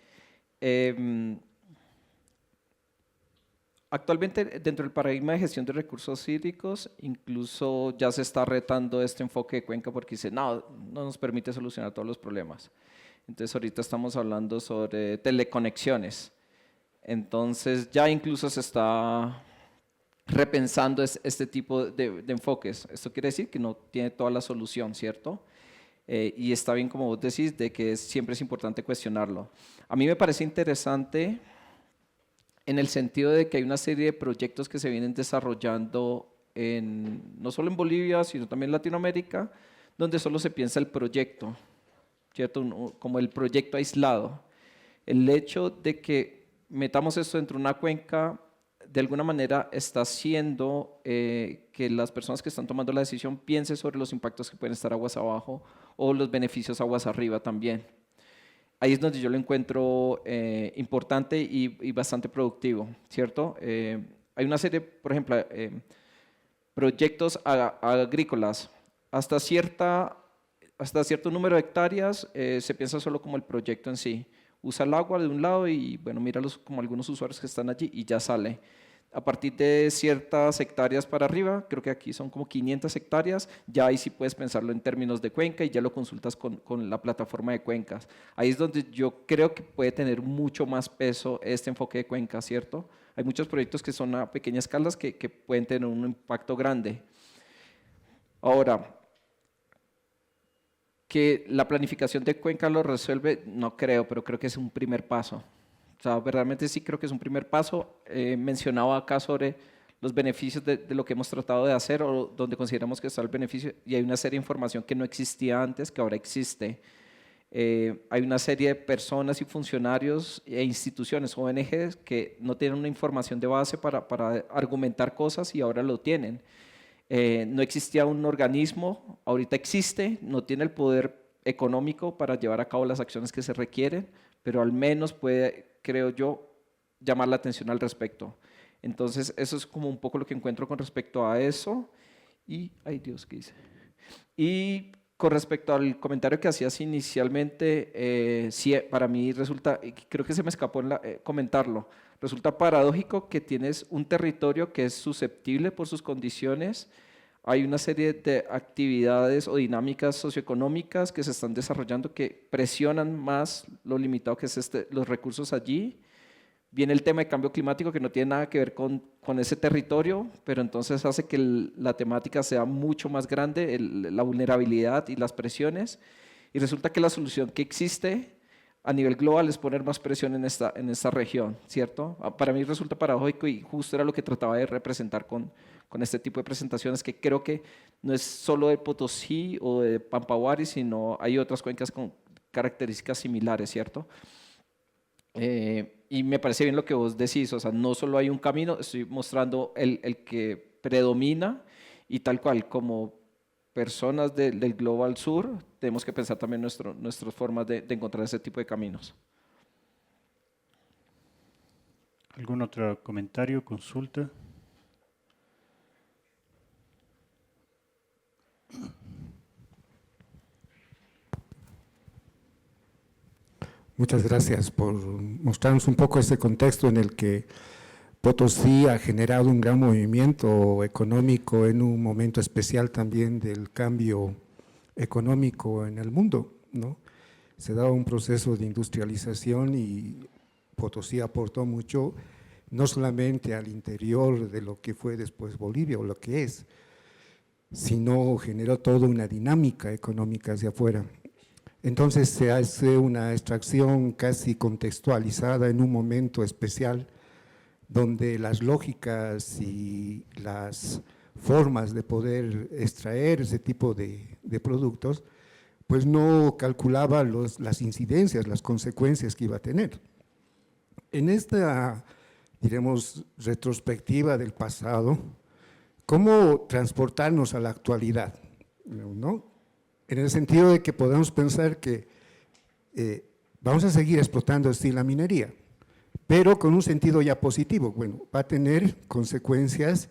Actualmente, dentro del paradigma de gestión de recursos hídricos, incluso ya se está retando este enfoque de Cuenca porque dice, no nos permite solucionar todos los problemas. Entonces, ahorita estamos hablando sobre teleconexiones. Entonces, ya incluso se está repensando este tipo de enfoques. Esto quiere decir que no tiene toda la solución, ¿cierto? Y está bien, como vos decís, de que siempre es importante cuestionarlo. A mí me parece interesante en el sentido de que hay una serie de proyectos que se vienen desarrollando no solo en Bolivia, sino también en Latinoamérica, donde solo se piensa el proyecto, ¿cierto? Como el proyecto aislado. El hecho de que metamos esto dentro de una cuenca, de alguna manera está haciendo que las personas que están tomando la decisión piensen sobre los impactos que pueden estar aguas abajo o los beneficios aguas arriba también. Ahí es donde yo lo encuentro importante y bastante productivo, ¿cierto? Hay una serie, por ejemplo, proyectos agrícolas. Hasta cierto número de hectáreas se piensa solo como el proyecto en sí. Usa el agua de un lado y, bueno, míralos como algunos usuarios que están allí y ya sale. A partir de ciertas hectáreas para arriba, creo que aquí son como 500 hectáreas, ya ahí sí puedes pensarlo en términos de cuenca y ya lo consultas con la plataforma de cuencas. Ahí es donde yo creo que puede tener mucho más peso este enfoque de cuenca, ¿cierto? Hay muchos proyectos que son a pequeñas escalas que pueden tener un impacto grande. Ahora, que la planificación de cuenca lo resuelve, no creo, pero creo que es un primer paso. O sea, verdaderamente sí creo que es un primer paso. Mencionaba acá sobre los beneficios de lo que hemos tratado de hacer o donde consideramos que está el beneficio y hay una serie de información que no existía antes, que ahora existe. Hay una serie de personas y funcionarios e instituciones, ONGs, que no tienen una información de base para argumentar cosas y ahora lo tienen. No existía un organismo, ahorita existe, no tiene el poder económico para llevar a cabo las acciones que se requieren, pero al menos puede, creo yo, llamar la atención al respecto. Entonces, eso es como un poco lo que encuentro con respecto a eso. Y, ay Dios, ¿qué hice? Y con respecto al comentario que hacías inicialmente, sí, para mí resulta, creo que se me escapó comentarlo, resulta paradójico que tienes un territorio que es susceptible por sus condiciones. Hay una serie de actividades o dinámicas socioeconómicas que se están desarrollando que presionan más lo limitado que es los recursos allí. Viene el tema de cambio climático que no tiene nada que ver con ese territorio, pero entonces hace que la temática sea mucho más grande, la vulnerabilidad y las presiones. Y resulta que la solución que existe a nivel global es poner más presión en esta región, ¿cierto? Para mí resulta paradójico y justo era lo que trataba de representar con este tipo de presentaciones, que creo que no es solo de Potosí o de Pampahuari, sino hay otras cuencas con características similares, ¿cierto? Y me parece bien lo que vos decís, o sea, no solo hay un camino, estoy mostrando el que predomina y tal cual, como personas del Global Sur, tenemos que pensar también nuestras formas de encontrar ese tipo de caminos. ¿Algún otro comentario, consulta? Muchas gracias por mostrarnos un poco ese contexto en el que Potosí ha generado un gran movimiento económico en un momento especial también del cambio económico en el mundo, ¿no? Se daba un proceso de industrialización y Potosí aportó mucho, no solamente al interior de lo que fue después Bolivia o lo que es, sino generó toda una dinámica económica hacia afuera. Entonces se hace una extracción casi contextualizada en un momento especial donde las lógicas y las formas de poder extraer ese tipo de productos, pues no calculaba las incidencias, las consecuencias que iba a tener. En esta, diremos, retrospectiva del pasado, ¿cómo transportarnos a la actualidad? ¿No? En el sentido de que podemos pensar que vamos a seguir explotando así la minería, pero con un sentido ya positivo. Bueno, va a tener consecuencias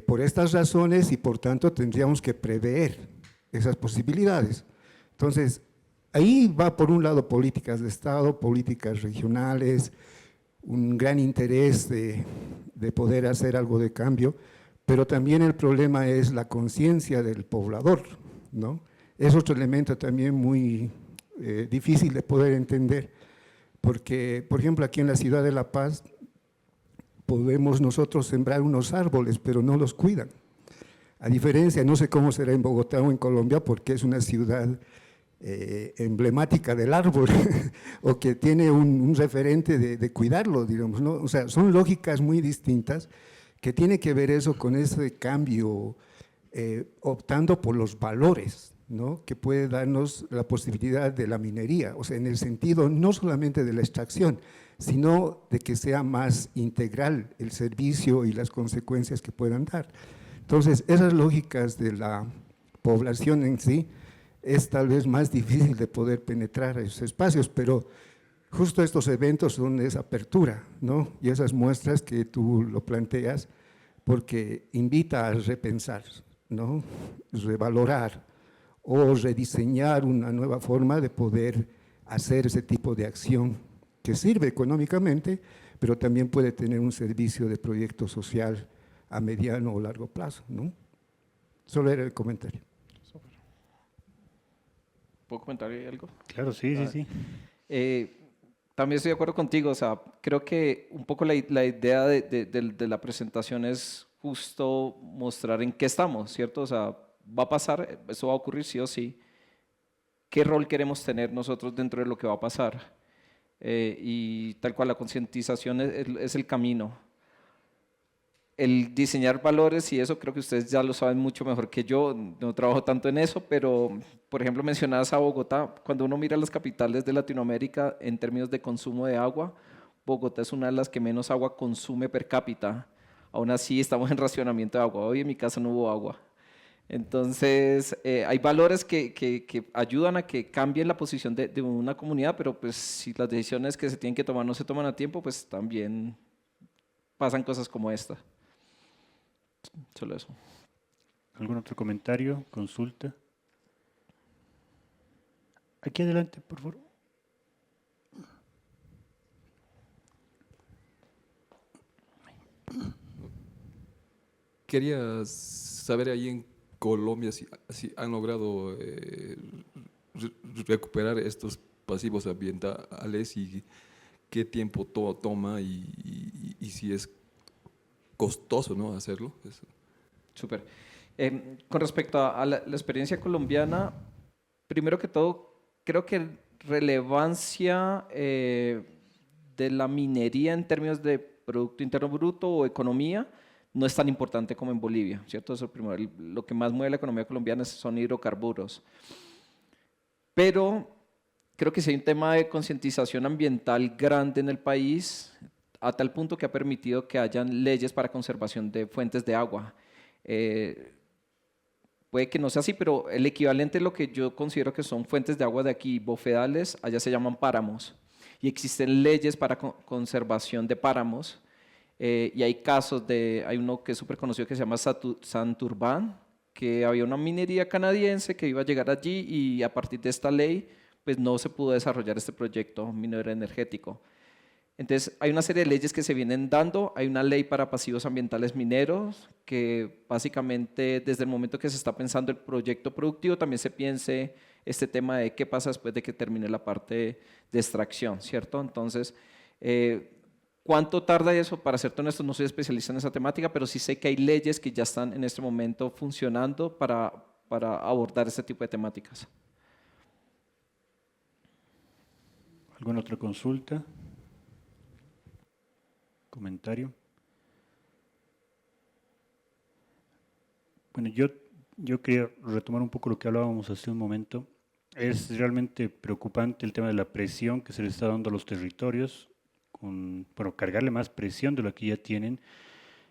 por estas razones y por tanto tendríamos que prever esas posibilidades. Entonces, ahí va por un lado políticas de Estado, políticas regionales, un gran interés de poder hacer algo de cambio, pero también el problema es la conciencia del poblador, ¿no? Es otro elemento también muy difícil de poder entender, porque, por ejemplo, aquí en la ciudad de La Paz podemos nosotros sembrar unos árboles, pero no los cuidan. A diferencia, no sé cómo será en Bogotá o en Colombia, porque es una ciudad emblemática del árbol o que tiene un referente de cuidarlo, digamos, ¿no? O sea, son lógicas muy distintas que tiene que ver eso con ese cambio, optando por los valores, ¿no? Que puede darnos la posibilidad de la minería, o sea, en el sentido no solamente de la extracción, sino de que sea más integral el servicio y las consecuencias que puedan dar. Entonces, esas lógicas de la población en sí es tal vez más difícil de poder penetrar a esos espacios, pero justo estos eventos son esa apertura, ¿no? Y esas muestras que tú lo planteas, porque invita a repensar, ¿no? Revalorar o rediseñar una nueva forma de poder hacer ese tipo de acción que sirve económicamente, pero también puede tener un servicio de proyecto social a mediano o largo plazo, ¿no? Solo era el comentario. ¿Puedo comentar ahí algo? Claro, sí, sí, sí. También estoy de acuerdo contigo, o sea, creo que un poco la idea de la presentación es justo mostrar en qué estamos, ¿cierto? O sea, va a pasar, eso va a ocurrir sí o sí. ¿Qué rol queremos tener nosotros dentro de lo que va a pasar? Y tal cual, la concientización es el camino. El diseñar valores y eso creo que ustedes ya lo saben mucho mejor que yo, no trabajo tanto en eso, pero por ejemplo mencionabas a Bogotá, cuando uno mira las capitales de Latinoamérica en términos de consumo de agua, Bogotá es una de las que menos agua consume per cápita, aún así estamos en racionamiento de agua, hoy en mi casa no hubo agua. Entonces hay valores que ayudan a que cambien la posición de una comunidad, pero pues si las decisiones que se tienen que tomar no se toman a tiempo, pues también pasan cosas como esta. Solo eso. ¿Algún otro comentario, consulta? Aquí adelante, por favor. Quería saber ahí en Colombia si han logrado recuperar estos pasivos ambientales y qué tiempo toma y si es costoso, ¿no?, hacerlo. Súper. Con respecto a la experiencia colombiana, primero que todo, creo que relevancia de la minería en términos de Producto Interno Bruto o economía no es tan importante como en Bolivia, ¿cierto? Eso primero, lo que más mueve la economía colombiana son hidrocarburos. Pero creo que sí hay un tema de concientización ambiental grande en el país, a tal punto que ha permitido que hayan leyes para conservación de fuentes de agua. Puede que no sea así, pero el equivalente a lo que yo considero que son fuentes de agua de aquí, bofedales, allá se llaman páramos. Y existen leyes para conservación de páramos. Y hay casos hay uno que es súper conocido que se llama Santurbán, que había una minería canadiense que iba a llegar allí y a partir de esta ley, pues no se pudo desarrollar este proyecto minero energético. Entonces, hay una serie de leyes que se vienen dando. Hay una ley para pasivos ambientales mineros, que básicamente desde el momento que se está pensando el proyecto productivo, también se piense este tema de qué pasa después de que termine la parte de extracción, ¿cierto? Entonces, ¿cuánto tarda eso? Para ser honesto, no soy especialista en esa temática, pero sí sé que hay leyes que ya están en este momento funcionando para abordar este tipo de temáticas. ¿Alguna otra consulta? ¿Comentario? Bueno, yo quería retomar un poco lo que hablábamos hace un momento. Es realmente preocupante el tema de la presión que se le está dando a los territorios, bueno, cargarle más presión de lo que ya tienen,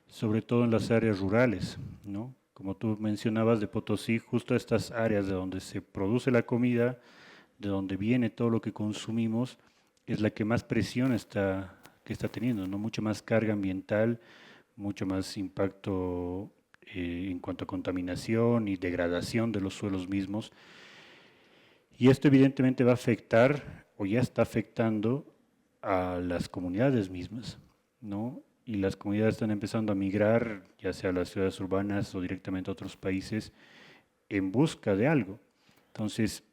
sobre todo en las áreas rurales, ¿no? Como tú mencionabas de Potosí, justo estas áreas de donde se produce la comida, de donde viene todo lo que consumimos, es la que más presión está teniendo, ¿no? Mucho más carga ambiental, mucho más impacto en cuanto a contaminación y degradación de los suelos mismos. Y esto evidentemente va a afectar, o ya está afectando, a las comunidades mismas, ¿no? Y las comunidades están empezando a migrar, ya sea a las ciudades urbanas o directamente a otros países, en busca de algo. Entonces,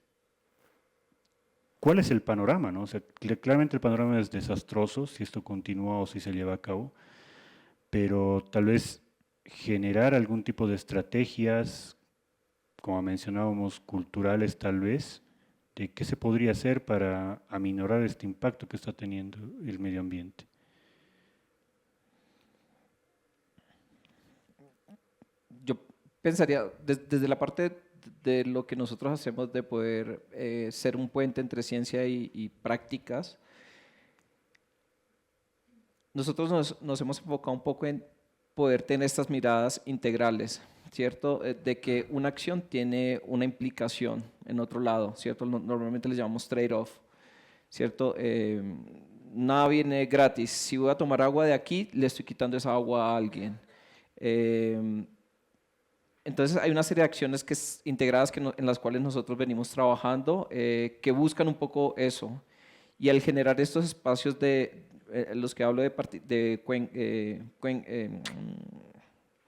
¿cuál es el panorama, no? O sea, claramente el panorama es desastroso si esto continúa o si se lleva a cabo, pero tal vez generar algún tipo de estrategias, como mencionábamos, culturales tal vez, de qué se podría hacer para aminorar este impacto que está teniendo el medio ambiente. Yo pensaría, desde la parte de lo que nosotros hacemos de poder ser un puente entre ciencia y prácticas, nosotros nos hemos enfocado un poco en poder tener estas miradas integrales, ¿cierto? De que una acción tiene una implicación en otro lado, ¿cierto? Normalmente le llamamos trade-off, ¿cierto? Nada viene gratis. Si voy a tomar agua de aquí, le estoy quitando esa agua a alguien. Entonces hay una serie de acciones integradas en las cuales nosotros venimos trabajando que buscan un poco eso. Y al generar estos espacios los que hablo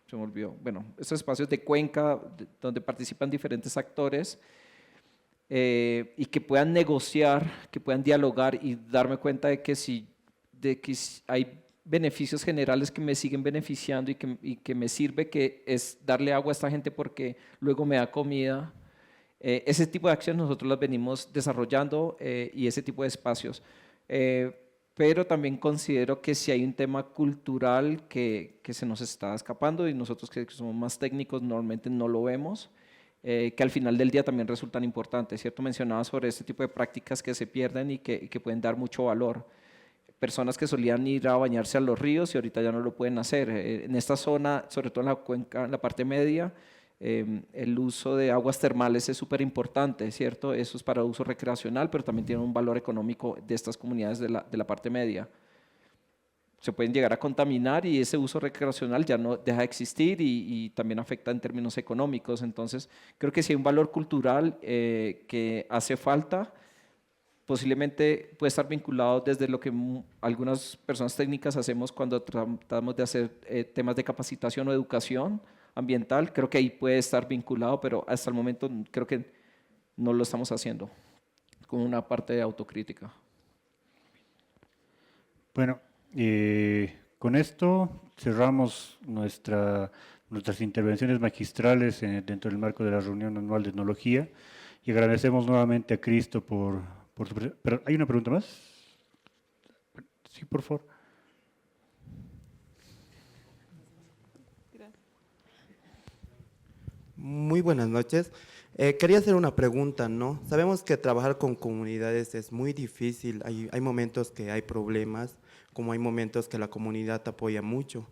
se me olvidó, bueno, estos espacios de cuenca donde participan diferentes actores y que puedan negociar, que puedan dialogar y darme cuenta de que hay beneficios generales que me siguen beneficiando y que me sirve, que es darle agua a esta gente porque luego me da comida. Ese tipo de acciones nosotros las venimos desarrollando y ese tipo de espacios. Pero también considero que si hay un tema cultural que se nos está escapando y nosotros que somos más técnicos normalmente no lo vemos, que al final del día también resultan importantes, ¿cierto? Mencionaba sobre este tipo de prácticas que se pierden y que pueden dar mucho valor. Personas que solían ir a bañarse a los ríos y ahorita ya no lo pueden hacer. En esta zona, sobre todo en la cuenca, en la parte media, el uso de aguas termales es súper importante, ¿cierto? Eso es para uso recreacional, pero también tiene un valor económico de estas comunidades de la parte media. Se pueden llegar a contaminar y ese uso recreacional ya no deja de existir y también afecta en términos económicos. Entonces, creo que sí hay un valor cultural que hace falta. Posiblemente puede estar vinculado desde lo que algunas personas técnicas hacemos cuando tratamos de hacer temas de capacitación o educación ambiental. Creo que ahí puede estar vinculado, pero hasta el momento creo que no lo estamos haciendo con una parte de autocrítica. Bueno, con esto cerramos nuestras intervenciones magistrales dentro del marco de la reunión anual de etnología y agradecemos nuevamente a Cristo por su presencia. Pero ¿hay una pregunta más? Sí, por favor. Muy buenas noches. Quería hacer una pregunta, ¿no? Sabemos que trabajar con comunidades es muy difícil. Hay momentos que hay problemas, como hay momentos que la comunidad te apoya mucho.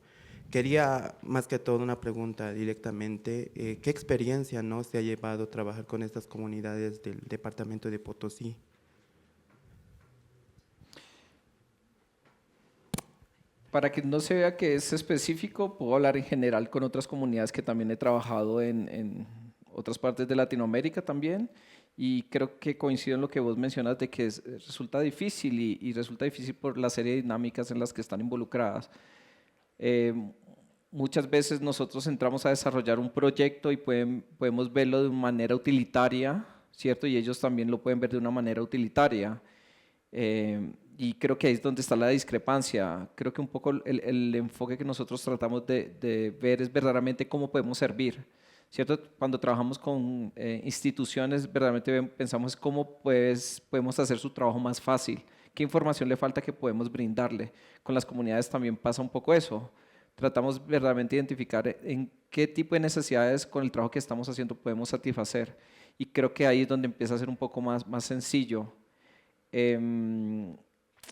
Quería más que todo una pregunta directamente. ¿Qué experiencia, no, se ha llevado a trabajar con estas comunidades del departamento de Potosí? Para que no se vea que es específico, puedo hablar en general con otras comunidades que también he trabajado en otras partes de Latinoamérica también, y creo que coincido en lo que vos mencionas de que resulta difícil y resulta difícil por la serie de dinámicas en las que están involucradas. Muchas veces nosotros entramos a desarrollar un proyecto y podemos verlo de una manera utilitaria, ¿cierto? Y ellos también lo pueden ver de una manera utilitaria. Y creo que ahí es donde está la discrepancia. Creo que un poco el enfoque que nosotros tratamos de ver es verdaderamente cómo podemos servir, ¿cierto? Cuando trabajamos con instituciones, verdaderamente pensamos cómo podemos hacer su trabajo más fácil, qué información le falta que podemos brindarle. Con las comunidades también pasa un poco eso. Tratamos verdaderamente de identificar en qué tipo de necesidades con el trabajo que estamos haciendo podemos satisfacer. Y creo que ahí es donde empieza a ser un poco más sencillo.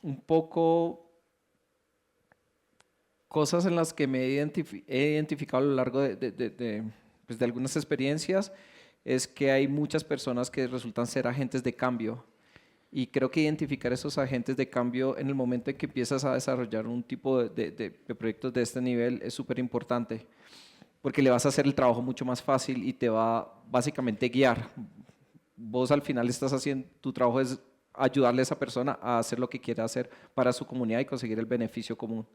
Un poco cosas en las que me he identificado a lo largo pues de algunas experiencias es que hay muchas personas que resultan ser agentes de cambio, y creo que identificar esos agentes de cambio en el momento en que empiezas a desarrollar un tipo de proyectos de este nivel es súper importante, porque le vas a hacer el trabajo mucho más fácil y te va básicamente guiar. Vos al final estás haciendo, tu trabajo es ayudarle a esa persona a hacer lo que quiere hacer para su comunidad y conseguir el beneficio común.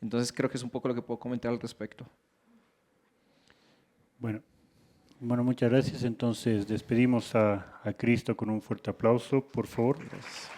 Entonces creo que es un poco lo que puedo comentar al respecto. Bueno, muchas gracias. Entonces despedimos a Cristo con un fuerte aplauso, por favor. Gracias.